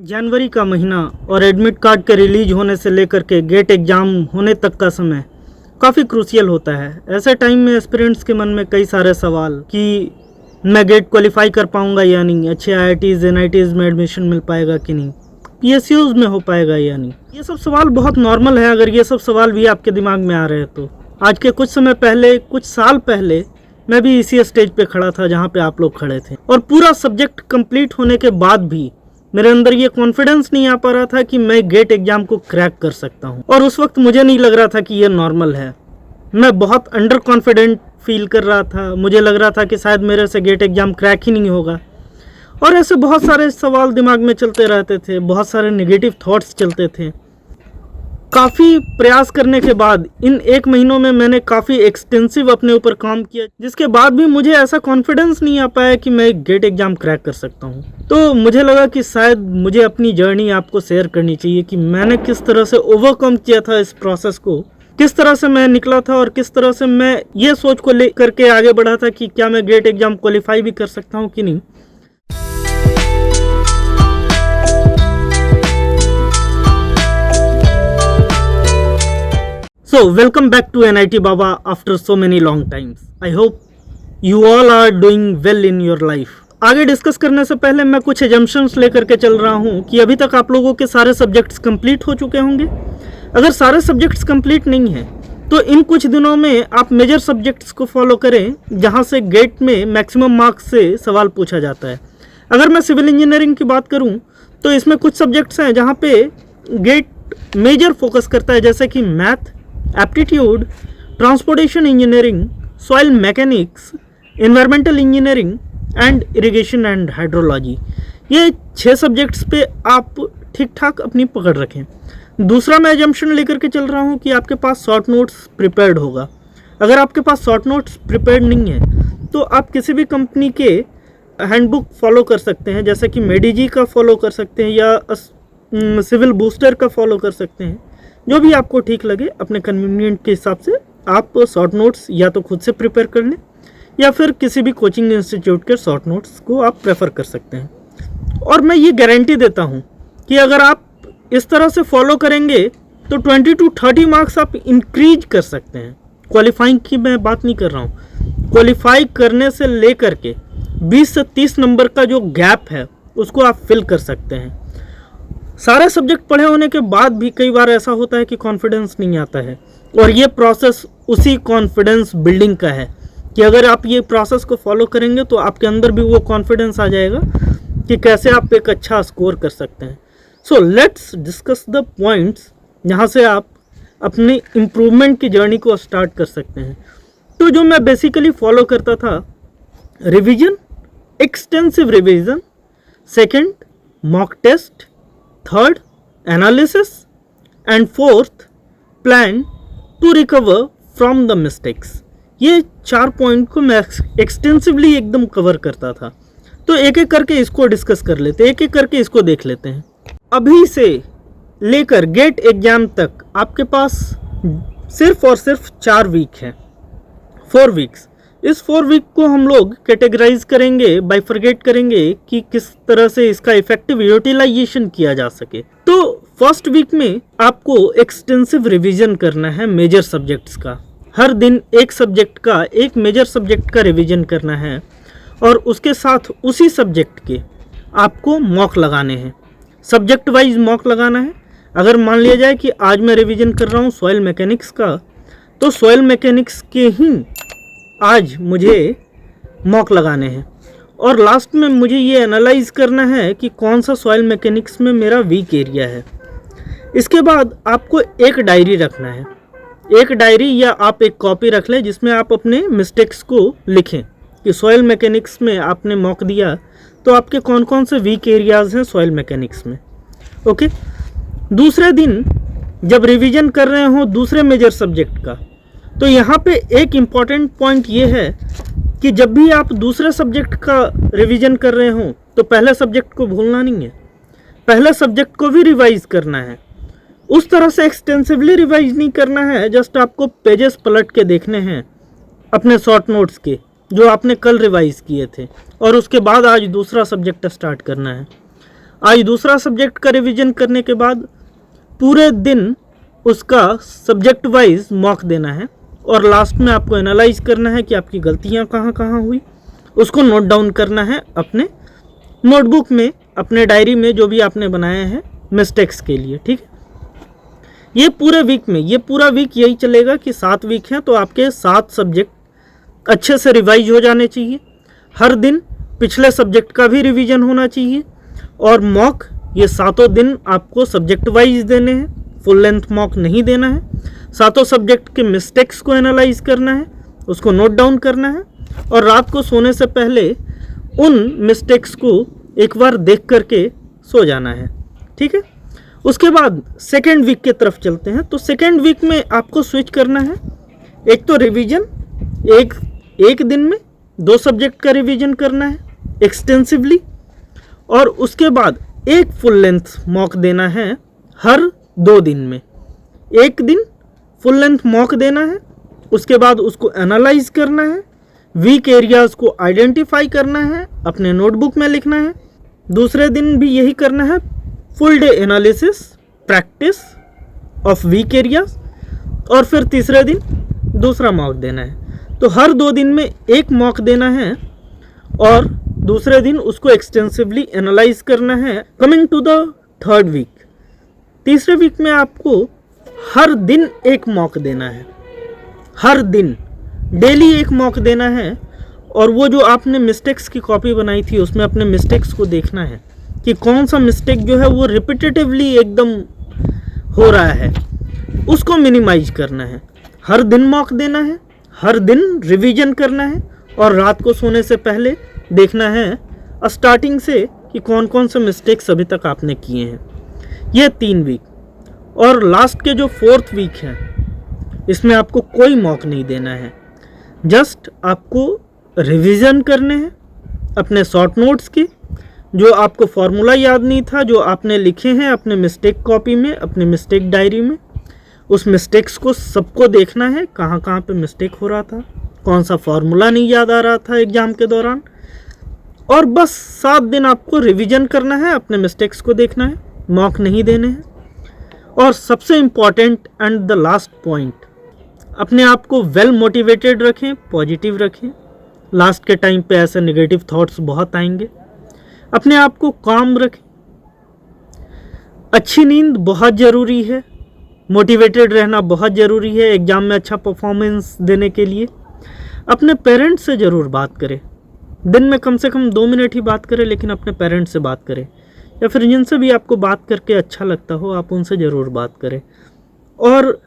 जनवरी का महीना और एडमिट कार्ड के रिलीज होने से लेकर के गेट एग्ज़ाम होने तक का समय काफ़ी क्रूशियल होता है। ऐसे टाइम में एस्पिरेंट्स के मन में कई सारे सवाल कि मैं गेट क्वालिफाई कर पाऊंगा या नहीं, अच्छे आईआईटीज़ एनआईटीज़ में एडमिशन मिल पाएगा कि नहीं, पीएसयूज़ में हो पाएगा या नहीं। ये सब सवाल बहुत नॉर्मल है। अगर ये सब सवाल भी आपके दिमाग में आ रहे हैं तो आज के कुछ समय पहले, कुछ साल पहले मैं भी इसी स्टेज पे खड़ा था जहाँ पे आप लोग खड़े थे, और पूरा सब्जेक्ट कंप्लीट होने के बाद भी मेरे अंदर ये कॉन्फिडेंस नहीं आ पा रहा था कि मैं गेट एग्जाम को क्रैक कर सकता हूँ। और उस वक्त मुझे नहीं लग रहा था कि ये नॉर्मल है। मैं बहुत अंडर कॉन्फिडेंट फील कर रहा था। मुझे लग रहा था कि शायद मेरे से गेट एग्जाम क्रैक ही नहीं होगा। और ऐसे बहुत सारे सवाल दिमाग में चलते रहते थे, बहुत सारे नेगेटिव थॉट्स चलते थे। काफ़ी प्रयास करने के बाद इन 1 महीनों में मैंने काफ़ी एक्सटेंसिव अपने ऊपर काम किया, जिसके बाद भी मुझे ऐसा कॉन्फिडेंस नहीं आ पाया कि मैं गेट एग्ज़ाम क्रैक कर सकता हूँ। तो मुझे लगा कि शायद मुझे अपनी जर्नी आपको शेयर करनी चाहिए कि मैंने किस तरह से ओवरकम किया था इस प्रोसेस को, किस तरह से मैं निकला था और किस तरह से मैं ये सोच को ले करके आगे बढ़ा था कि क्या मैं गेट एग्ज़ाम क्वालिफाई भी कर सकता हूँ कि नहीं। So welcome back to NIT Baba after so many long times. I hope you all are doing well in your life. आगे डिस्कस करने से पहले मैं कुछ एजम्पशंस लेकर के चल रहा हूँ कि अभी तक आप लोगों के सारे सब्जेक्ट्स कंप्लीट हो चुके होंगे। अगर सारे सब्जेक्ट्स कंप्लीट नहीं हैं तो इन कुछ दिनों में आप मेजर सब्जेक्ट्स को फॉलो करें, जहाँ से गेट में मैक्सिमम मार्क्स से सवाल पूछा जाता है। अगर मैं सिविल इंजीनियरिंग की बात करूँ तो इसमें कुछ सब्जेक्ट्स हैं जहाँ पे गेट मेजर फोकस करता है, जैसे कि math, aptitude, transportation engineering, soil mechanics, environmental engineering and irrigation and hydrology. ये 6 सब्जेक्ट्स पे आप ठीक ठाक अपनी पकड़ रखें। दूसरा मैं एजम्पशन लेकर के चल रहा हूँ कि आपके पास शॉर्ट नोट्स प्रिपेयर्ड होगा। अगर आपके पास शॉर्ट नोट्स प्रिपेयर्ड नहीं है तो आप किसी भी कंपनी के हैंडबुक फॉलो कर सकते हैं, जैसे कि मेडीजी का फॉलो कर सकते हैं या सिविल बूस्टर का फॉलो कर सकते हैं। जो भी आपको ठीक लगे अपने कन्वीनियंट के हिसाब से आप शॉर्ट नोट्स या तो खुद से प्रिपेयर कर लें या फिर किसी भी कोचिंग इंस्टीट्यूट के शॉर्ट नोट्स को आप प्रेफर कर सकते हैं। और मैं ये गारंटी देता हूँ कि अगर आप इस तरह से फॉलो करेंगे तो 20 to 30 मार्क्स आप इंक्रीज कर सकते हैं। क्वालिफाइंग की मैं बात नहीं कर रहा हूँ, क्वालिफाई करने से लेकर के 20 से 30 नंबर का जो गैप है उसको आप फिल कर सकते हैं। सारे सब्जेक्ट पढ़े होने के बाद भी कई बार ऐसा होता है कि कॉन्फिडेंस नहीं आता है, और ये प्रोसेस उसी कॉन्फिडेंस बिल्डिंग का है कि अगर आप ये प्रोसेस को फॉलो करेंगे तो आपके अंदर भी वो कॉन्फिडेंस आ जाएगा कि कैसे आप एक अच्छा स्कोर कर सकते हैं। So let's discuss the points जहाँ से आप अपनी इम्प्रूवमेंट की जर्नी को स्टार्ट कर सकते हैं। तो जो मैं बेसिकली फॉलो करता था, revision, extensive revision, second mock test, third analysis and fourth plan to recover from the mistakes. ये 4 पॉइंट को मैं एक्सटेंसिवली एकदम कवर करता था। तो एक एक करके इसको डिस्कस कर लेते हैं, एक एक करके इसको देख लेते हैं। अभी से लेकर गेट एग्जाम तक आपके पास सिर्फ और सिर्फ 4 वीक है, 4 वीक्स। इस 4 वीक को हम लोग कैटेगराइज करेंगे, बाइफरगेट करेंगे कि किस तरह से इसका इफेक्टिव यूटिलाइजेशन किया जा सके। तो फर्स्ट वीक में आपको एक्सटेंसिव रिवीजन करना है मेजर सब्जेक्ट्स का। हर दिन एक सब्जेक्ट का, एक मेजर सब्जेक्ट का रिवीजन करना है, और उसके साथ उसी सब्जेक्ट के आपको मॉक लगाने हैं, सब्जेक्ट वाइज मॉक लगाना है। अगर मान लिया जाए कि आज मैं रिवीजन कर रहा हूँ सॉइल मैकेनिक्स का, तो सॉइल मैकेनिक्स के ही आज मुझे मॉक लगाने हैं, और लास्ट में मुझे ये एनालाइज करना है कि कौन सा सॉइल मैकेनिक्स में मेरा वीक एरिया है। इसके बाद आपको एक डायरी रखना है, एक डायरी या आप एक कॉपी रख लें जिसमें आप अपने मिस्टेक्स को लिखें कि सॉइल मैकेनिक्स में आपने मॉक दिया तो आपके कौन कौन से वीक एरियाज़ हैं सॉइल मैकेनिक्स में। ओके, दूसरे दिन जब रिवीजन कर रहे हो दूसरे मेजर सब्जेक्ट का, तो यहाँ पे एक इम्पॉर्टेंट पॉइंट ये है कि जब भी आप दूसरे सब्जेक्ट का रिवीजन कर रहे हो तो पहले सब्जेक्ट को भूलना नहीं है, पहले सब्जेक्ट को भी रिवाइज करना है। उस तरह से एक्सटेंसिवली रिवाइज नहीं करना है, जस्ट आपको पेजेस पलट के देखने हैं अपने शॉर्ट नोट्स के जो आपने कल रिवाइज किए थे, और उसके बाद आज दूसरा सब्जेक्ट स्टार्ट करना है। आज दूसरा सब्जेक्ट का रिवीजन करने के बाद पूरे दिन उसका सब्जेक्ट वाइज मॉक देना है और लास्ट में आपको एनालाइज करना है कि आपकी गलतियां कहाँ कहाँ हुई, उसको नोट डाउन करना है अपने नोटबुक में, अपने डायरी में जो भी आपने बनाया है मिस्टेक्स के लिए। ठीक है, ये पूरे वीक में, ये पूरा वीक यही चलेगा कि 7 वीक हैं तो आपके 7 सब्जेक्ट अच्छे से रिवाइज हो जाने चाहिए। हर दिन पिछले सब्जेक्ट का भी रिवीजन होना चाहिए और मॉक ये 7 दिन आपको सब्जेक्ट वाइज देने हैं, फुल लेंथ मॉक नहीं देना है। 7 सब्जेक्ट के मिस्टेक्स को एनालाइज करना है, उसको नोट डाउन करना है और रात को सोने से पहले उन मिस्टेक्स को एक बार देख करके सो जाना है। ठीक है, उसके बाद सेकेंड वीक की तरफ चलते हैं। तो सेकेंड वीक में आपको स्विच करना है, एक तो रिवीजन, एक दिन में 2 सब्जेक्ट का रिवीजन करना है एक्सटेंसिवली और उसके बाद एक फुल लेंथ मॉक देना है हर 2 दिन में। एक दिन फुल लेंथ मॉक देना है, उसके बाद उसको एनालाइज करना है, वीक एरियाज को आइडेंटिफाई करना है, अपने नोटबुक में लिखना है। दूसरे दिन भी यही करना है, full day analysis practice of weak areas और फिर तीसरे दिन दूसरा मॉक देना है। तो हर 2 दिन में एक मॉक देना है और दूसरे दिन उसको एक्सटेंसिवली एनालाइज करना है। Coming to the third week, तीसरे वीक में आपको हर दिन एक मॉक देना है, हर दिन डेली एक मॉक देना है और वो जो आपने मिस्टेक्स की कॉपी बनाई थी उसमें अपने मिस्टेक्स को देखना है कि कौन सा मिस्टेक जो है वो रिपीटेटिवली एकदम हो रहा है, उसको मिनिमाइज करना है। हर दिन मॉक देना है, हर दिन रिवीजन करना है और रात को सोने से पहले देखना है स्टार्टिंग से कि कौन कौन से मिस्टेक्स अभी तक आपने किए हैं। ये 3 वीक और लास्ट के जो 4th वीक है इसमें आपको कोई मॉक नहीं देना है, जस्ट आपको रिवीजन करने हैं अपने शॉर्ट नोट्स की, जो आपको फॉर्मूला याद नहीं था जो आपने लिखे हैं अपने मिस्टेक कॉपी में, अपने मिस्टेक डायरी में। उस मिस्टेक्स को सबको देखना है, कहाँ कहाँ पे मिस्टेक हो रहा था, कौन सा फॉर्मूला नहीं याद आ रहा था एग्ज़ाम के दौरान। और बस 7 दिन आपको रिवीजन करना है, अपने मिस्टेक्स को देखना है, मॉक नहीं देने हैं। और सबसे important and the last point, अपने आप को वेल मोटिवेटेड रखें, पॉजिटिव रखें। लास्ट के टाइम पे ऐसे नेगेटिव थॉट्स बहुत आएंगे। अपने आप को काम रखें, अच्छी नींद बहुत ज़रूरी है, मोटिवेटेड रहना बहुत ज़रूरी है एग्ज़ाम में अच्छा परफॉर्मेंस देने के लिए। अपने पेरेंट्स से ज़रूर बात करें, दिन में कम से कम 2 मिनट ही बात करें, लेकिन अपने पेरेंट्स से बात करें या फिर जिनसे भी आपको बात करके अच्छा लगता हो आप उनसे ज़रूर बात करें। और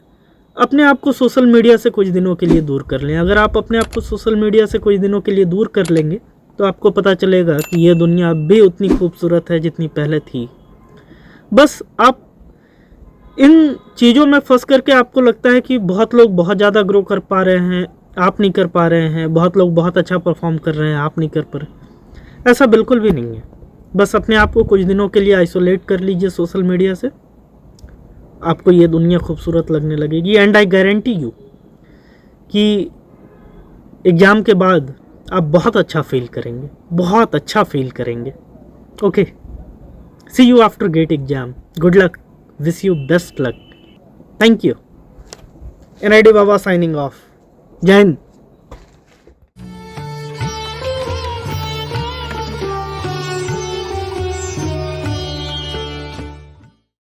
अपने आप को सोशल मीडिया से कुछ दिनों के लिए दूर कर लें। अगर आप अपने आप को सोशल मीडिया से कुछ दिनों के लिए दूर कर लेंगे तो आपको पता चलेगा कि ये दुनिया अब भी उतनी खूबसूरत है जितनी पहले थी। बस आप इन चीज़ों में फंस करके आपको लगता है कि बहुत लोग बहुत ज़्यादा ग्रो कर पा रहे हैं, आप नहीं कर पा रहे हैं, बहुत लोग बहुत अच्छा परफॉर्म कर रहे हैं, आप नहीं कर पा रहे। ऐसा बिल्कुल भी नहीं है। बस अपने आप को कुछ दिनों के लिए आइसोलेट कर लीजिए सोशल मीडिया से, आपको ये दुनिया खूबसूरत लगने लगेगी। एंड आई गारंटी यू कि एग्ज़ाम के बाद आप बहुत अच्छा फील करेंगे, बहुत अच्छा फील करेंगे। Okay, see you after get exam. Good luck, wish you best luck. Thank you. NID बाबा साइनिंग ऑफ। जय हिंद।